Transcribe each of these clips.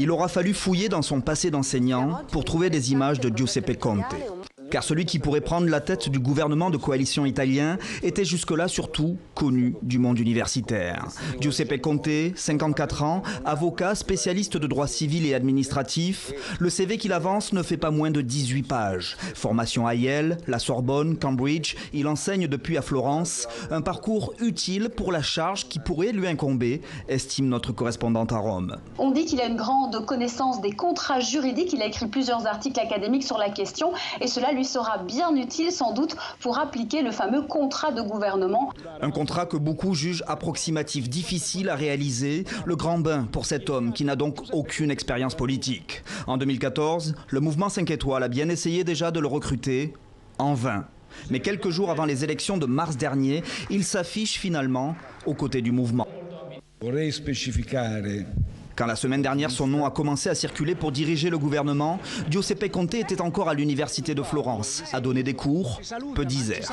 Il aura fallu fouiller dans son passé d'enseignant pour trouver des images de Giuseppe Conte. Car celui qui pourrait prendre la tête du gouvernement de coalition italien était jusque-là surtout connu du monde universitaire. Giuseppe Conte, 54 ans, avocat, spécialiste de droit civil et administratif. Le CV qu'il avance ne fait pas moins de 18 pages. Formation à Yale, la Sorbonne, Cambridge, il enseigne depuis à Florence. Un parcours utile pour la charge qui pourrait lui incomber, estime notre correspondante à Rome. On dit qu'il a une grande connaissance des contrats juridiques. Il a écrit plusieurs articles académiques sur la question et cela lui sera bien utile sans doute pour appliquer le fameux contrat de gouvernement. Un contrat que beaucoup jugent approximatif, difficile à réaliser, le grand bain pour cet homme qui n'a donc aucune expérience politique. En 2014, le mouvement 5 étoiles a bien essayé déjà de le recruter, en vain. Mais quelques jours avant les élections de mars dernier, il s'affiche finalement aux côtés du mouvement. Quand la semaine dernière son nom a commencé à circuler pour diriger le gouvernement, Giuseppe Conte était encore à l'université de Florence, à donner des cours, peu disert.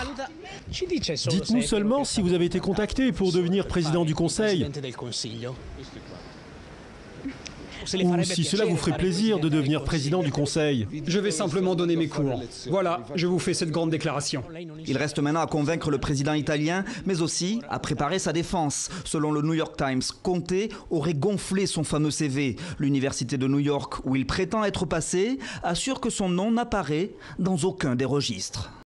Dites-nous seulement si vous avez été contacté pour devenir président du Conseil. Ou si cela vous ferait plaisir de devenir président du Conseil. Je vais simplement donner mes cours. Voilà, je vous fais cette grande déclaration. Il reste maintenant à convaincre le président italien, mais aussi à préparer sa défense. Selon le New York Times, Conte aurait gonflé son fameux CV. L'université de New York, où il prétend être passé, assure que son nom n'apparaît dans aucun des registres.